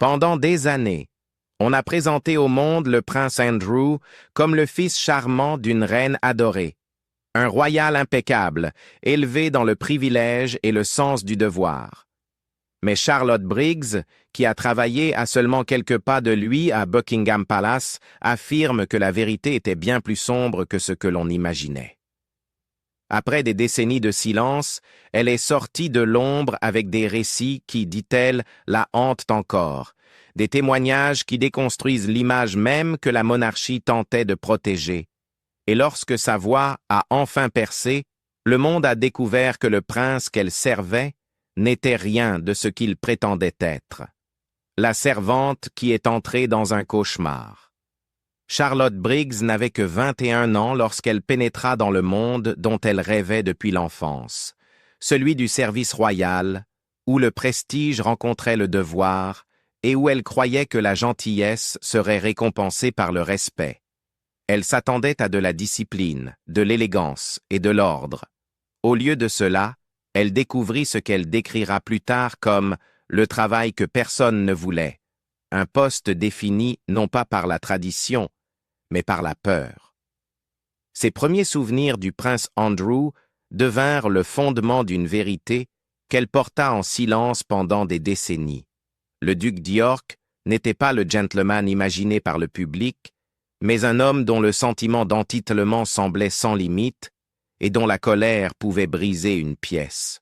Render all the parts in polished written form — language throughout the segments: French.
Pendant des années, on a présenté au monde le prince Andrew comme le fils charmant d'une reine adorée, un royal impeccable, élevé dans le privilège et le sens du devoir. Mais Charlotte Briggs, qui a travaillé à seulement quelques pas de lui à Buckingham Palace, affirme que la vérité était bien plus sombre que ce que l'on imaginait. Après des décennies de silence, elle est sortie de l'ombre avec des récits qui, dit-elle, la hantent encore, des témoignages qui déconstruisent l'image même que la monarchie tentait de protéger. Et lorsque sa voix a enfin percé, le monde a découvert que le prince qu'elle servait n'était rien de ce qu'il prétendait être. La servante qui est entrée dans un cauchemar. Charlotte Briggs n'avait que 21 ans lorsqu'elle pénétra dans le monde dont elle rêvait depuis l'enfance, celui du service royal, où le prestige rencontrait le devoir et où elle croyait que la gentillesse serait récompensée par le respect. Elle s'attendait à de la discipline, de l'élégance et de l'ordre. Au lieu de cela, elle découvrit ce qu'elle décrira plus tard comme le travail que personne ne voulait, un poste défini non pas par la tradition, mais par la peur. Ses premiers souvenirs du prince Andrew devinrent le fondement d'une vérité qu'elle porta en silence pendant des décennies. Le duc d'York n'était pas le gentleman imaginé par le public, mais un homme dont le sentiment d'entitlement semblait sans limite et dont la colère pouvait briser une pièce.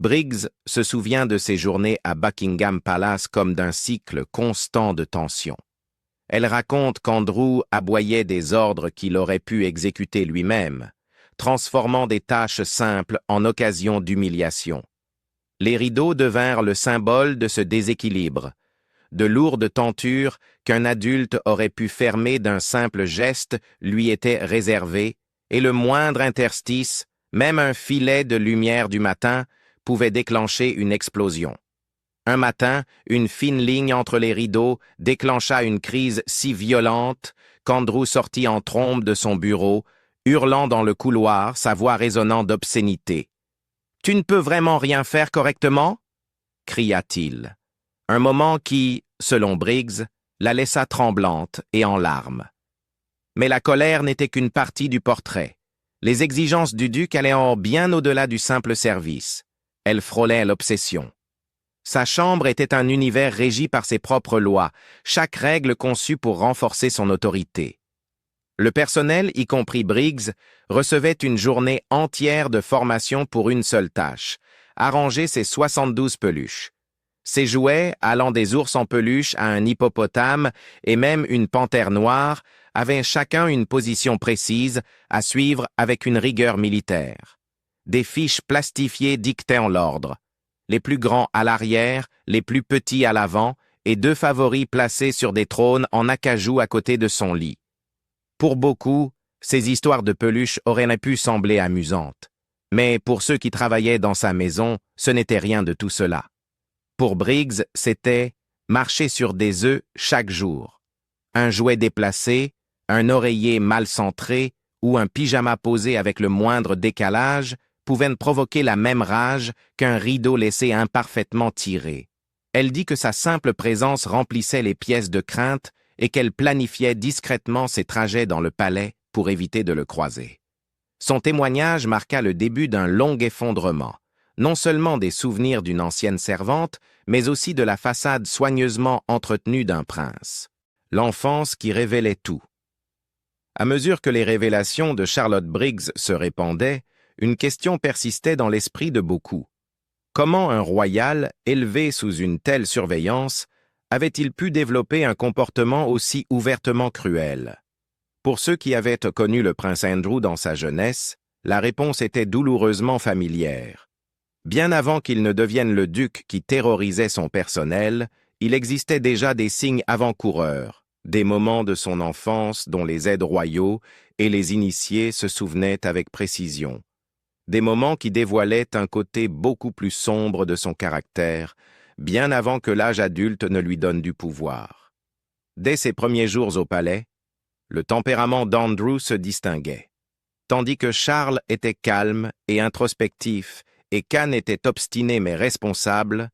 Briggs se souvient de ses journées à Buckingham Palace comme d'un cycle constant de tension. Elle raconte qu'Andrew aboyait des ordres qu'il aurait pu exécuter lui-même, transformant des tâches simples en occasions d'humiliation. Les rideaux devinrent le symbole de ce déséquilibre, de lourdes tentures qu'un adulte aurait pu fermer d'un simple geste lui étaient réservées, et le moindre interstice, même un filet de lumière du matin, pouvait déclencher une explosion. Un matin, une fine ligne entre les rideaux déclencha une crise si violente qu'Andrew sortit en trombe de son bureau, hurlant dans le couloir, sa voix résonnant d'obscénité. « Tu ne peux vraiment rien faire correctement ?» cria-t-il. Un moment qui, selon Briggs, la laissa tremblante et en larmes. Mais la colère n'était qu'une partie du portrait. Les exigences du duc allaient bien au-delà du simple service. Elles frôlaient l'obsession. Sa chambre était un univers régi par ses propres lois, chaque règle conçue pour renforcer son autorité. Le personnel, y compris Briggs, recevait une journée entière de formation pour une seule tâche, arranger ses 72 peluches. Ses jouets, allant des ours en peluche à un hippopotame et même une panthère noire, avaient chacun une position précise à suivre avec une rigueur militaire. Des fiches plastifiées dictaient l'ordre. Les plus grands à l'arrière, les plus petits à l'avant, et 2 favoris placés sur des trônes en acajou à côté de son lit. Pour beaucoup, ces histoires de peluches auraient pu sembler amusantes. Mais pour ceux qui travaillaient dans sa maison, ce n'était rien de tout cela. Pour Briggs, c'était marcher sur des œufs chaque jour. Un jouet déplacé, un oreiller mal centré ou un pyjama posé avec le moindre décalage pouvaient provoquer la même rage qu'un rideau laissé imparfaitement tiré. Elle dit que sa simple présence remplissait les pièces de crainte et qu'elle planifiait discrètement ses trajets dans le palais pour éviter de le croiser. Son témoignage marqua le début d'un long effondrement, non seulement des souvenirs d'une ancienne servante, mais aussi de la façade soigneusement entretenue d'un prince. L'enfance qui révélait tout. À mesure que les révélations de Charlotte Briggs se répandaient, une question persistait dans l'esprit de beaucoup. Comment un royal, élevé sous une telle surveillance, avait-il pu développer un comportement aussi ouvertement cruel? Pour ceux qui avaient connu le prince Andrew dans sa jeunesse, la réponse était douloureusement familière. Bien avant qu'il ne devienne le duc qui terrorisait son personnel, il existait déjà des signes avant-coureurs, des moments de son enfance dont les aides royaux et les initiés se souvenaient avec précision. Des moments qui dévoilaient un côté beaucoup plus sombre de son caractère, bien avant que l'âge adulte ne lui donne du pouvoir. Dès ses premiers jours au palais, le tempérament d'Andrew se distinguait. Tandis que Charles était calme et introspectif, et qu'Anne était obstinée mais responsable,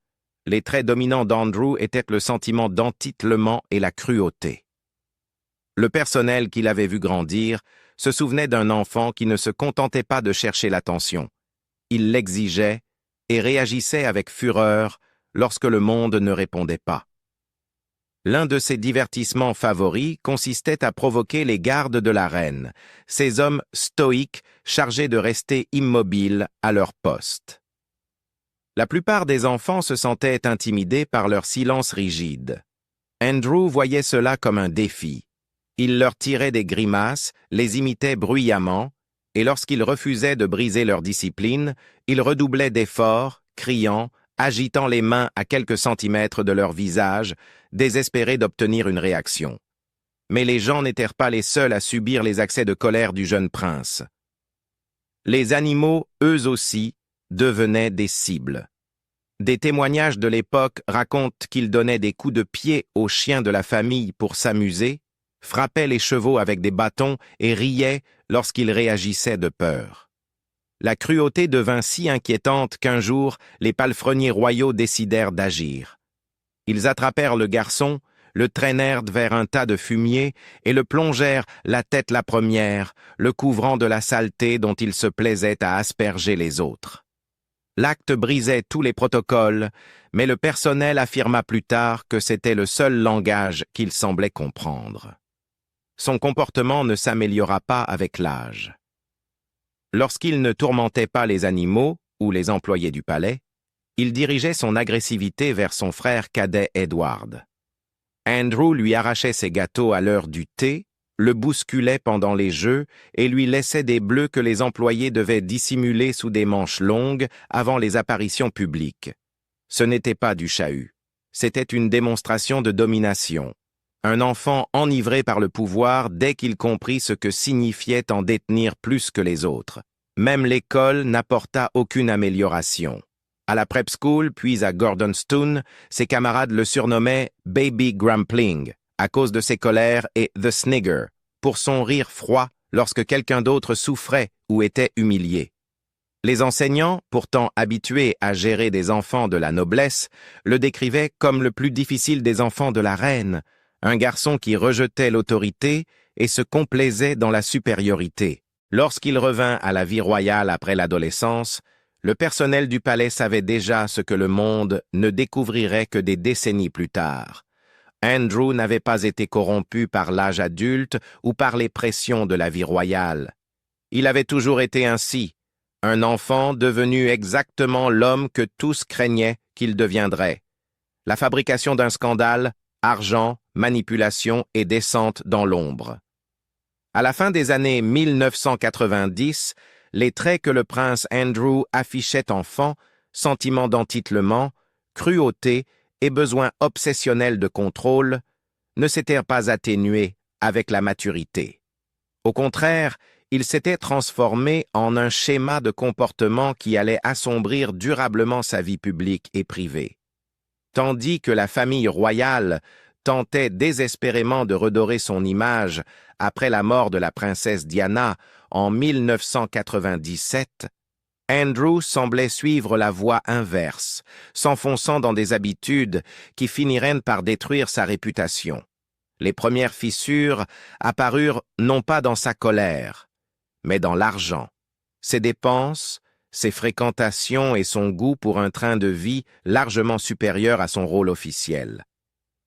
Les traits dominants d'Andrew étaient le sentiment d'entitlement et la cruauté. Le personnel qu'il avait vu grandir se souvenait d'un enfant qui ne se contentait pas de chercher l'attention. Il l'exigeait et réagissait avec fureur lorsque le monde ne répondait pas. L'un de ses divertissements favoris consistait à provoquer les gardes de la reine, ces hommes stoïques chargés de rester immobiles à leur poste. La plupart des enfants se sentaient intimidés par leur silence rigide. Andrew voyait cela comme un défi. Il leur tirait des grimaces, les imitait bruyamment, et lorsqu'ils refusaient de briser leur discipline, il redoublait d'efforts, criant, agitant les mains à quelques centimètres de leur visage, désespérés d'obtenir une réaction. Mais les gens n'étaient pas les seuls à subir les accès de colère du jeune prince. Les animaux, eux aussi, devenaient des cibles. Des témoignages de l'époque racontent qu'il donnait des coups de pied aux chiens de la famille pour s'amuser, frappait les chevaux avec des bâtons et riait lorsqu'ils réagissaient de peur. La cruauté devint si inquiétante qu'un jour, les palefreniers royaux décidèrent d'agir. Ils attrapèrent le garçon, le traînèrent vers un tas de fumier et le plongèrent, la tête la première, le couvrant de la saleté dont il se plaisait à asperger les autres. L'acte brisait tous les protocoles, mais le personnel affirma plus tard que c'était le seul langage qu'il semblait comprendre. Son comportement ne s'améliora pas avec l'âge. Lorsqu'il ne tourmentait pas les animaux ou les employés du palais, il dirigeait son agressivité vers son frère cadet Edward. Andrew lui arrachait ses gâteaux à l'heure du thé, le bousculait pendant les jeux et lui laissait des bleus que les employés devaient dissimuler sous des manches longues avant les apparitions publiques. Ce n'était pas du chahut, c'était une démonstration de domination. Un enfant enivré par le pouvoir dès qu'il comprit ce que signifiait en détenir plus que les autres. Même l'école n'apporta aucune amélioration. À la prep school, puis à Gordonstoun, ses camarades le surnommaient Baby Grumpling, à cause de ses colères, et The Snigger, pour son rire froid lorsque quelqu'un d'autre souffrait ou était humilié. Les enseignants, pourtant habitués à gérer des enfants de la noblesse, le décrivaient comme le plus difficile des enfants de la reine, un garçon qui rejetait l'autorité et se complaisait dans la supériorité. Lorsqu'il revint à la vie royale après l'adolescence, le personnel du palais savait déjà ce que le monde ne découvrirait que des décennies plus tard. Andrew n'avait pas été corrompu par l'âge adulte ou par les pressions de la vie royale. Il avait toujours été ainsi, un enfant devenu exactement l'homme que tous craignaient qu'il deviendrait. La fabrication d'un scandale, argent, manipulation et descente dans l'ombre. À la fin des années 1990, les traits que le prince Andrew affichait enfant, sentiment d'entitlement, cruauté et besoin obsessionnel de contrôle, ne s'étaient pas atténués avec la maturité. Au contraire, il s'était transformé en un schéma de comportement qui allait assombrir durablement sa vie publique et privée. Tandis que la famille royale tentait désespérément de redorer son image après la mort de la princesse Diana en 1997, Andrew semblait suivre la voie inverse, s'enfonçant dans des habitudes qui finiraient par détruire sa réputation. Les premières fissures apparurent non pas dans sa colère, mais dans l'argent, ses dépenses, ses fréquentations et son goût pour un train de vie largement supérieur à son rôle officiel.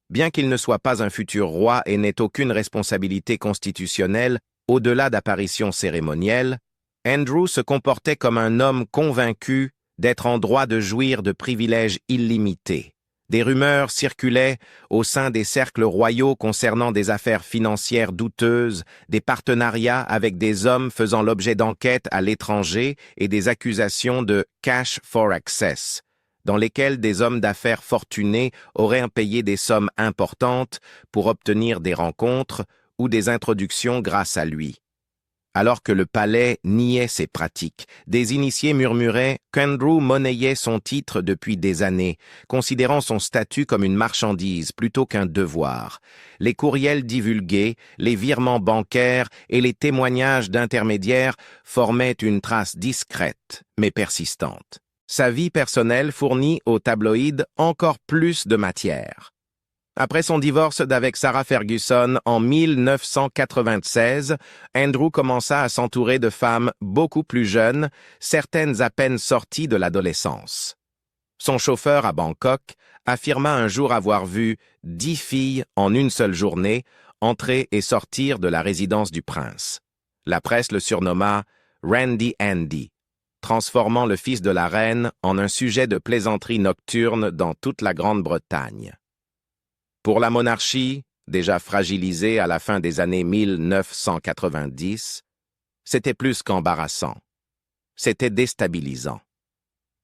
Bien qu'il ne soit pas un futur roi et n'ait aucune responsabilité constitutionnelle au-delà d'apparitions cérémonielles, Andrew se comportait comme un homme convaincu d'être en droit de jouir de privilèges illimités. Des rumeurs circulaient au sein des cercles royaux concernant des affaires financières douteuses, des partenariats avec des hommes faisant l'objet d'enquêtes à l'étranger et des accusations de « cash for access », dans lesquelles des hommes d'affaires fortunés auraient payé des sommes importantes pour obtenir des rencontres ou des introductions grâce à lui. Alors que le palais niait ces pratiques, des initiés murmuraient qu'Andrew monnayait son titre depuis des années, considérant son statut comme une marchandise plutôt qu'un devoir. Les courriels divulgués, les virements bancaires et les témoignages d'intermédiaires formaient une trace discrète mais persistante. Sa vie personnelle fournit aux tabloïds encore plus de matière. Après son divorce d'avec Sarah Ferguson en 1996, Andrew commença à s'entourer de femmes beaucoup plus jeunes, certaines à peine sorties de l'adolescence. Son chauffeur à Bangkok affirma un jour avoir vu 10 filles en une seule journée entrer et sortir de la résidence du prince. La presse le surnomma Randy Andy, transformant le fils de la reine en un sujet de plaisanterie nocturne dans toute la Grande-Bretagne. Pour la monarchie, déjà fragilisée à la fin des années 1990, c'était plus qu'embarrassant. C'était déstabilisant.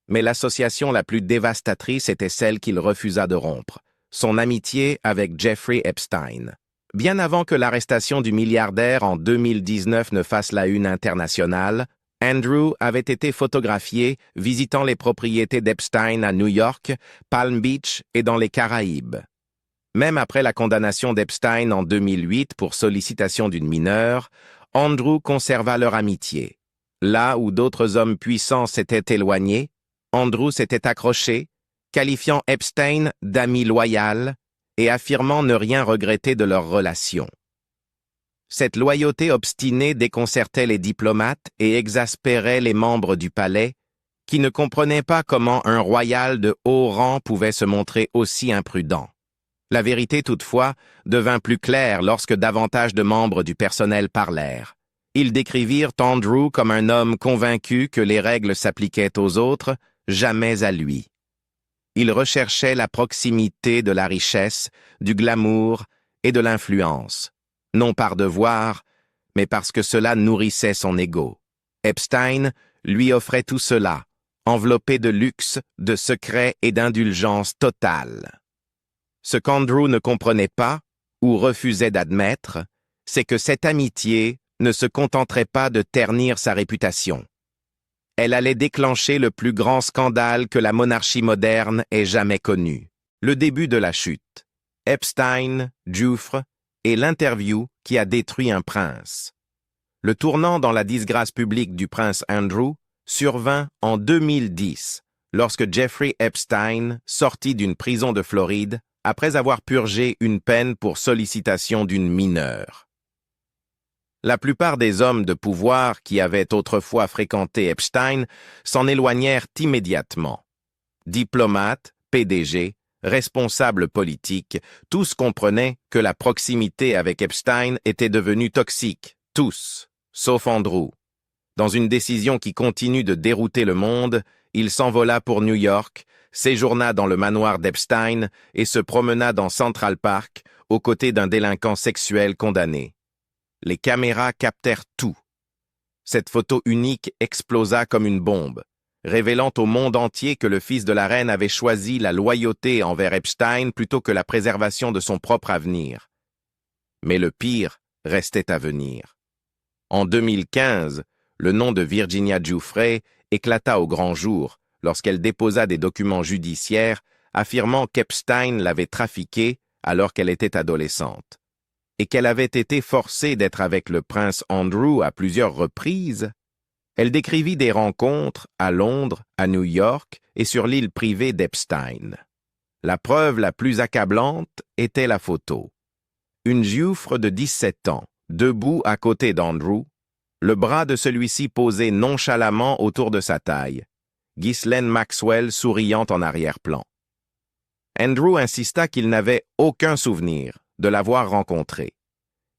Mais l'association la plus dévastatrice était celle qu'il refusa de rompre, son amitié avec Jeffrey Epstein. Bien avant que l'arrestation du milliardaire en 2019 ne fasse la une internationale, Andrew avait été photographié visitant les propriétés d'Epstein à New York, Palm Beach et dans les Caraïbes. Même après la condamnation d'Epstein en 2008 pour sollicitation d'une mineure, Andrew conserva leur amitié. Là où d'autres hommes puissants s'étaient éloignés, Andrew s'était accroché, qualifiant Epstein d'ami loyal et affirmant ne rien regretter de leur relation. Cette loyauté obstinée déconcertait les diplomates et exaspérait les membres du palais, qui ne comprenaient pas comment un royal de haut rang pouvait se montrer aussi imprudent. La vérité, toutefois, devint plus claire lorsque davantage de membres du personnel parlèrent. Ils décrivirent Andrew comme un homme convaincu que les règles s'appliquaient aux autres, jamais à lui. Il recherchait la proximité de la richesse, du glamour et de l'influence, non par devoir, mais parce que cela nourrissait son ego. Epstein lui offrait tout cela, enveloppé de luxe, de secrets et d'indulgence totale. Ce qu'Andrew ne comprenait pas, ou refusait d'admettre, c'est que cette amitié ne se contenterait pas de ternir sa réputation. Elle allait déclencher le plus grand scandale que la monarchie moderne ait jamais connu. Le début de la chute. Epstein, Giuffre et l'interview qui a détruit un prince. Le tournant dans la disgrâce publique du prince Andrew survint en 2010, lorsque Jeffrey Epstein sortit d'une prison de Floride après avoir purgé une peine pour sollicitation d'une mineure. La plupart des hommes de pouvoir qui avaient autrefois fréquenté Epstein s'en éloignèrent immédiatement. Diplomates, PDG, responsables politiques, tous comprenaient que la proximité avec Epstein était devenue toxique, tous, sauf Andrew. Dans une décision qui continue de dérouter le monde, il s'envola pour New York, séjourna dans le manoir d'Epstein et se promena dans Central Park aux côtés d'un délinquant sexuel condamné. Les caméras captèrent tout. Cette photo unique explosa comme une bombe, révélant au monde entier que le fils de la reine avait choisi la loyauté envers Epstein plutôt que la préservation de son propre avenir. Mais le pire restait à venir. En 2015, le nom de Virginia Giuffre éclata au grand jour lorsqu'elle déposa des documents judiciaires affirmant qu'Epstein l'avait trafiquée alors qu'elle était adolescente, et qu'elle avait été forcée d'être avec le prince Andrew à plusieurs reprises. Elle décrivit des rencontres à Londres, à New York et sur l'île privée d'Epstein. La preuve la plus accablante était la photo. Une Giuffre de 17 ans, debout à côté d'Andrew, le bras de celui-ci posé nonchalamment autour de sa taille, Ghislaine Maxwell souriant en arrière-plan. Andrew insista qu'il n'avait aucun souvenir de l'avoir rencontrée.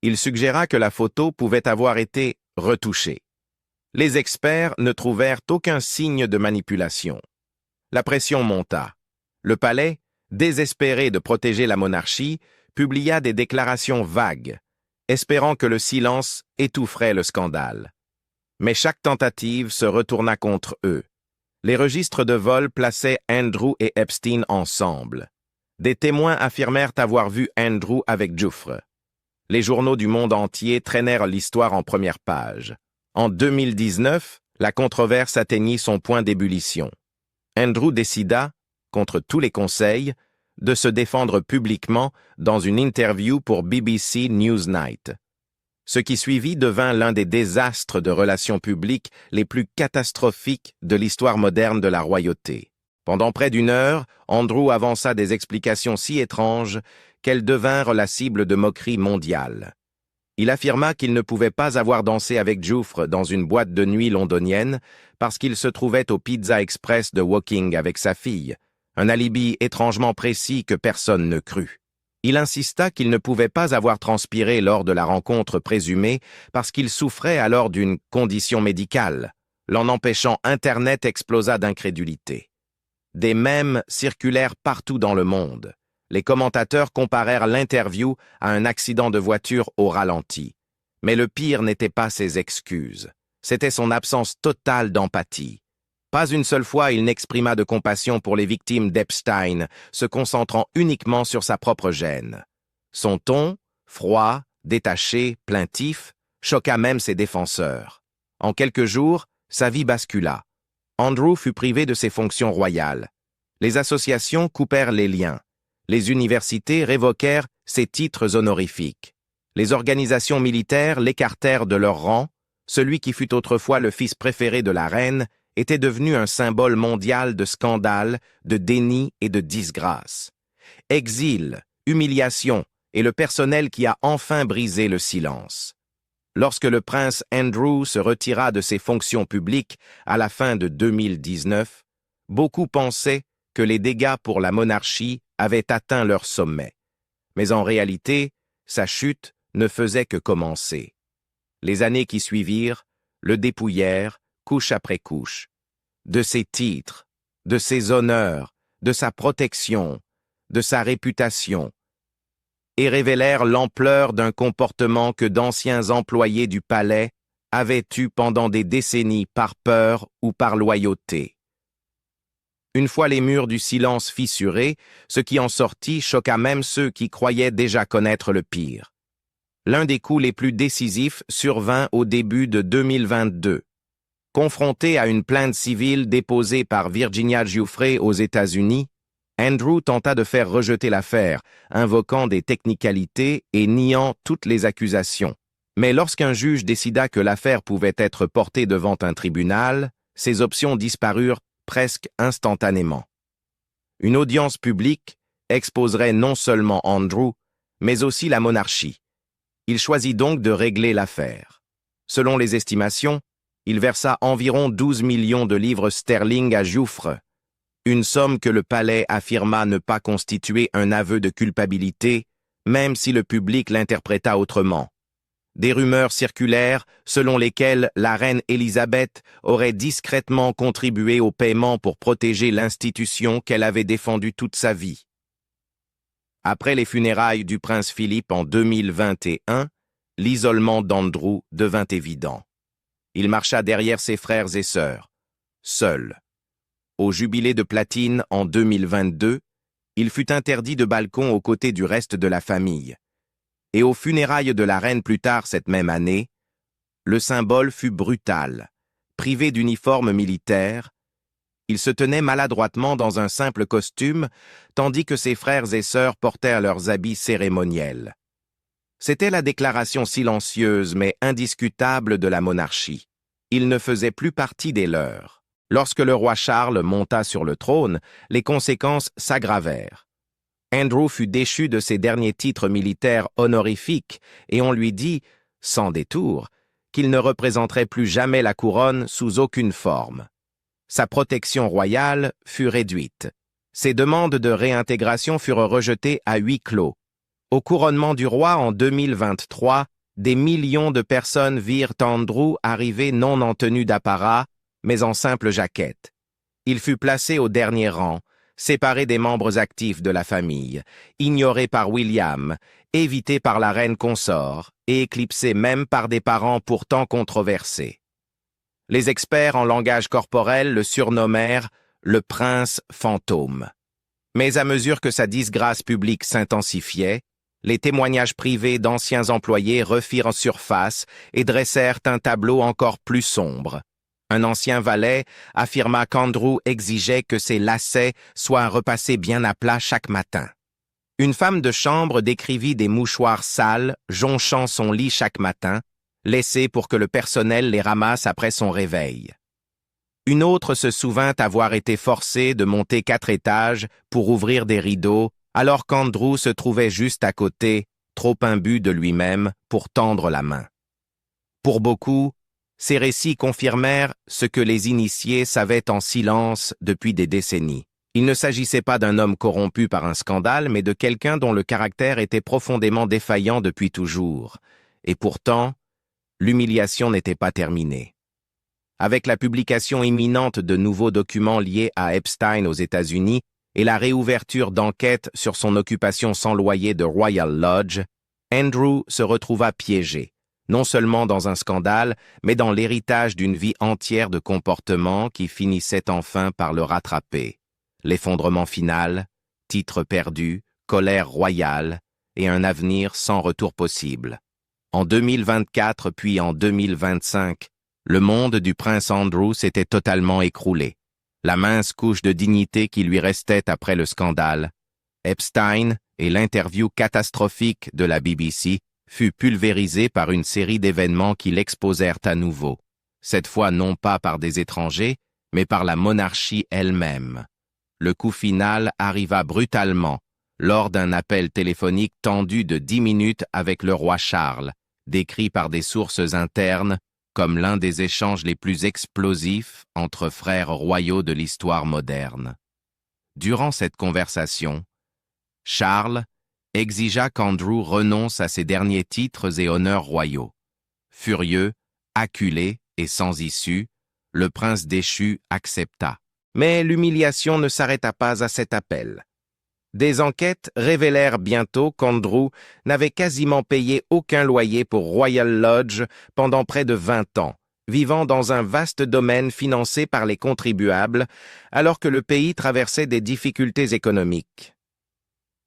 Il suggéra que la photo pouvait avoir été retouchée. Les experts ne trouvèrent aucun signe de manipulation. La pression monta. Le palais, désespéré de protéger la monarchie, publia des déclarations vagues, espérant que le silence étoufferait le scandale. Mais chaque tentative se retourna contre eux. Les registres de vol plaçaient Andrew et Epstein ensemble. Des témoins affirmèrent avoir vu Andrew avec Giuffre. Les journaux du monde entier traînèrent l'histoire en première page. En 2019, la controverse atteignit son point d'ébullition. Andrew décida, contre tous les conseils, de se défendre publiquement dans une interview pour BBC Newsnight. Ce qui suivit devint l'un des désastres de relations publiques les plus catastrophiques de l'histoire moderne de la royauté. Pendant près d'une heure, Andrew avança des explications si étranges qu'elles devinrent la cible de moqueries mondiales. Il affirma qu'il ne pouvait pas avoir dansé avec Giuffre dans une boîte de nuit londonienne parce qu'il se trouvait au Pizza Express de Woking avec sa fille, un alibi étrangement précis que personne ne crut. Il insista qu'il ne pouvait pas avoir transpiré lors de la rencontre présumée parce qu'il souffrait alors d'une condition médicale. L'en empêchant, Internet explosa d'incrédulité. Des mèmes circulèrent partout dans le monde. Les commentateurs comparèrent l'interview à un accident de voiture au ralenti. Mais le pire n'était pas ses excuses. C'était son absence totale d'empathie. Pas une seule fois il n'exprima de compassion pour les victimes d'Epstein, se concentrant uniquement sur sa propre gêne. Son ton, froid, détaché, plaintif, choqua même ses défenseurs. En quelques jours, sa vie bascula. Andrew fut privé de ses fonctions royales. Les associations coupèrent les liens. Les universités révoquèrent ses titres honorifiques. Les organisations militaires l'écartèrent de leur rang. Celui qui fut autrefois le fils préféré de la reine était devenu un symbole mondial de scandale, de déni et de disgrâce. Exil, humiliation et le personnel qui a enfin brisé le silence. Lorsque le prince Andrew se retira de ses fonctions publiques à la fin de 2019, beaucoup pensaient que les dégâts pour la monarchie avaient atteint leur sommet. Mais en réalité, sa chute ne faisait que commencer. Les années qui suivirent le dépouillèrent, couche après couche, de ses titres, de ses honneurs, de sa protection, de sa réputation, et révélèrent l'ampleur d'un comportement que d'anciens employés du palais avaient eu pendant des décennies par peur ou par loyauté. Une fois les murs du silence fissurés, ce qui en sortit choqua même ceux qui croyaient déjà connaître le pire. L'un des coups les plus décisifs survint au début de 2022. Confronté à une plainte civile déposée par Virginia Giuffre aux États-Unis, Andrew tenta de faire rejeter l'affaire, invoquant des technicalités et niant toutes les accusations. Mais lorsqu'un juge décida que l'affaire pouvait être portée devant un tribunal, ses options disparurent presque instantanément. Une audience publique exposerait non seulement Andrew, mais aussi la monarchie. Il choisit donc de régler l'affaire. Selon les estimations, il versa environ 12 millions de livres sterling à Giuffre, une somme que le palais affirma ne pas constituer un aveu de culpabilité, même si le public l'interpréta autrement. Des rumeurs circulèrent selon lesquelles la reine Élisabeth aurait discrètement contribué au paiement pour protéger l'institution qu'elle avait défendue toute sa vie. Après les funérailles du prince Philippe en 2021, l'isolement d'Andrew devint évident. Il marcha derrière ses frères et sœurs, seul. Au jubilé de platine en 2022, il fut interdit de balcon aux côtés du reste de la famille. Et aux funérailles de la reine plus tard cette même année, le symbole fut brutal. Privé d'uniforme militaire, il se tenait maladroitement dans un simple costume, tandis que ses frères et sœurs portèrent leurs habits cérémoniels. C'était la déclaration silencieuse mais indiscutable de la monarchie. Il ne faisait plus partie des leurs. Lorsque le roi Charles monta sur le trône, les conséquences s'aggravèrent. Andrew fut déchu de ses derniers titres militaires honorifiques et on lui dit, sans détour, qu'il ne représenterait plus jamais la couronne sous aucune forme. Sa protection royale fut réduite. Ses demandes de réintégration furent rejetées à huis clos. Au couronnement du roi en 2023, des millions de personnes virent Andrew arriver non en tenue d'apparat, mais en simple jaquette. Il fut placé au dernier rang, séparé des membres actifs de la famille, ignoré par William, évité par la reine consort et éclipsé même par des parents pourtant controversés. Les experts en langage corporel le surnommèrent le prince fantôme. Mais à mesure que sa disgrâce publique s'intensifiait, les témoignages privés d'anciens employés refirent surface et dressèrent un tableau encore plus sombre. Un ancien valet affirma qu'Andrew exigeait que ses lacets soient repassés bien à plat chaque matin. Une femme de chambre décrivit des mouchoirs sales jonchant son lit chaque matin, laissés pour que le personnel les ramasse après son réveil. Une autre se souvint avoir été forcée de monter 4 étages pour ouvrir des rideaux, alors qu'Andrew se trouvait juste à côté, trop imbu de lui-même pour tendre la main. Pour beaucoup, ces récits confirmèrent ce que les initiés savaient en silence depuis des décennies. Il ne s'agissait pas d'un homme corrompu par un scandale, mais de quelqu'un dont le caractère était profondément défaillant depuis toujours. Et pourtant, l'humiliation n'était pas terminée. Avec la publication imminente de nouveaux documents liés à Epstein aux États-Unis et la réouverture d'enquêtes sur son occupation sans loyer de Royal Lodge, Andrew se retrouva piégé, non seulement dans un scandale, mais dans l'héritage d'une vie entière de comportements qui finissait enfin par le rattraper. L'effondrement final, titre perdu, colère royale et un avenir sans retour possible. En 2024 puis en 2025, le monde du prince Andrew s'était totalement écroulé. La mince couche de dignité qui lui restait après le scandale, Epstein et l'interview catastrophique de la BBC fut pulvérisée par une série d'événements qui l'exposèrent à nouveau, cette fois non pas par des étrangers, mais par la monarchie elle-même. Le coup final arriva brutalement, lors d'un appel téléphonique tendu de 10 minutes avec le roi Charles, décrit par des sources internes comme l'un des échanges les plus explosifs entre frères royaux de l'histoire moderne. Durant cette conversation, Charles exigea qu'Andrew renonce à ses derniers titres et honneurs royaux. Furieux, acculé et sans issue, le prince déchu accepta. Mais l'humiliation ne s'arrêta pas à cet appel. Des enquêtes révélèrent bientôt qu'Andrew n'avait quasiment payé aucun loyer pour Royal Lodge pendant près de 20 ans, vivant dans un vaste domaine financé par les contribuables, alors que le pays traversait des difficultés économiques.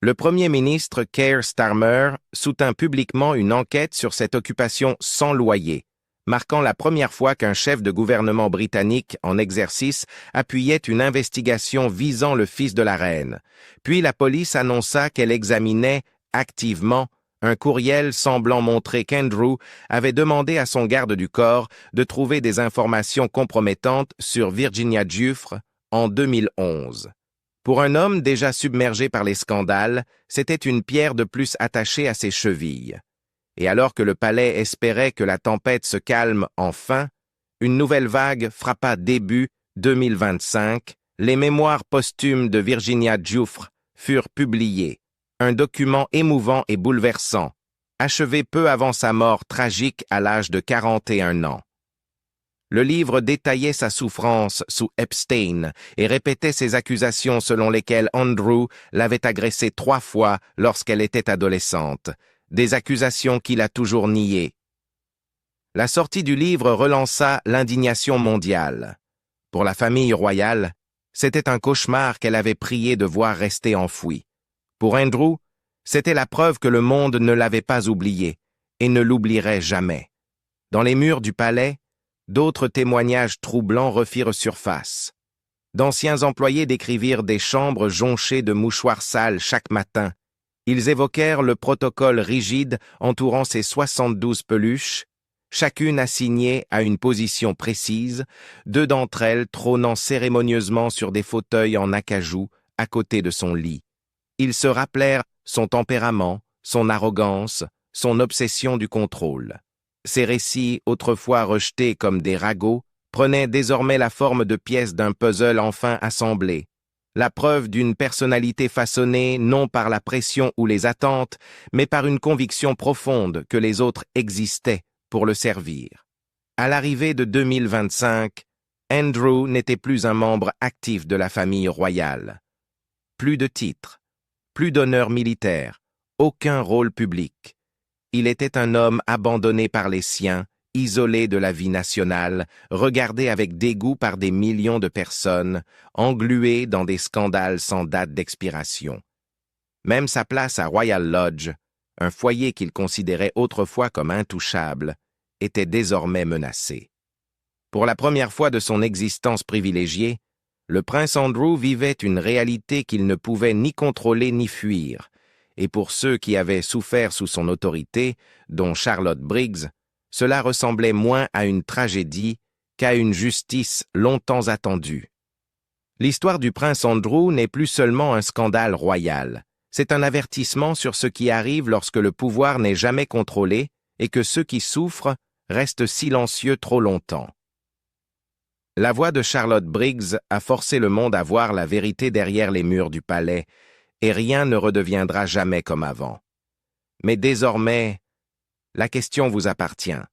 Le premier ministre Keir Starmer soutint publiquement une enquête sur cette occupation sans loyer, marquant la première fois qu'un chef de gouvernement britannique en exercice appuyait une investigation visant le fils de la reine. Puis la police annonça qu'elle examinait activement un courriel semblant montrer qu'Andrew avait demandé à son garde du corps de trouver des informations compromettantes sur Virginia Giuffre en 2011. Pour un homme déjà submergé par les scandales, c'était une pierre de plus attachée à ses chevilles. Et alors que le palais espérait que la tempête se calme enfin, une nouvelle vague frappa début 2025. Les mémoires posthumes de Virginia Giuffre furent publiées, un document émouvant et bouleversant, achevé peu avant sa mort tragique à l'âge de 41 ans. Le livre détaillait sa souffrance sous Epstein et répétait ses accusations selon lesquelles Andrew l'avait agressée 3 fois lorsqu'elle était adolescente. Des accusations qu'il a toujours niées. La sortie du livre relança l'indignation mondiale. Pour la famille royale, c'était un cauchemar qu'elle avait prié de voir rester enfoui. Pour Andrew, c'était la preuve que le monde ne l'avait pas oublié et ne l'oublierait jamais. Dans les murs du palais, d'autres témoignages troublants refirent surface. D'anciens employés décrivirent des chambres jonchées de mouchoirs sales chaque matin. Ils évoquèrent le protocole rigide entourant ces 72 peluches, chacune assignée à une position précise, 2 d'entre elles trônant cérémonieusement sur des fauteuils en acajou à côté de son lit. Ils se rappelèrent son tempérament, son arrogance, son obsession du contrôle. Ces récits, autrefois rejetés comme des ragots, prenaient désormais la forme de pièces d'un puzzle enfin assemblé. La preuve d'une personnalité façonnée non par la pression ou les attentes, mais par une conviction profonde que les autres existaient pour le servir. À l'arrivée de 2025, Andrew n'était plus un membre actif de la famille royale. Plus de titres, plus d'honneur militaire, aucun rôle public. Il était un homme abandonné par les siens, isolé de la vie nationale, regardé avec dégoût par des millions de personnes, englué dans des scandales sans date d'expiration. Même sa place à Royal Lodge, un foyer qu'il considérait autrefois comme intouchable, était désormais menacée. Pour la première fois de son existence privilégiée, le prince Andrew vivait une réalité qu'il ne pouvait ni contrôler ni fuir. et pour ceux qui avaient souffert sous son autorité, dont Charlotte Briggs, cela ressemblait moins à une tragédie qu'à une justice longtemps attendue. L'histoire du prince Andrew n'est plus seulement un scandale royal, c'est un avertissement sur ce qui arrive lorsque le pouvoir n'est jamais contrôlé et que ceux qui souffrent restent silencieux trop longtemps. La voix de Charlotte Briggs a forcé le monde à voir la vérité derrière les murs du palais, et rien ne redeviendra jamais comme avant. Mais désormais, la question vous appartient.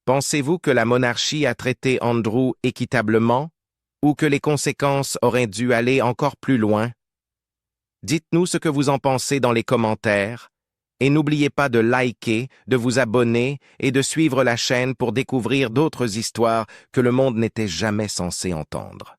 Pensez-vous que la monarchie a traité Andrew équitablement, ou que les conséquences auraient dû aller encore plus loin? Dites-nous ce que vous en pensez dans les commentaires, et n'oubliez pas de liker, de vous abonner et de suivre la chaîne pour découvrir d'autres histoires que le monde n'était jamais censé entendre.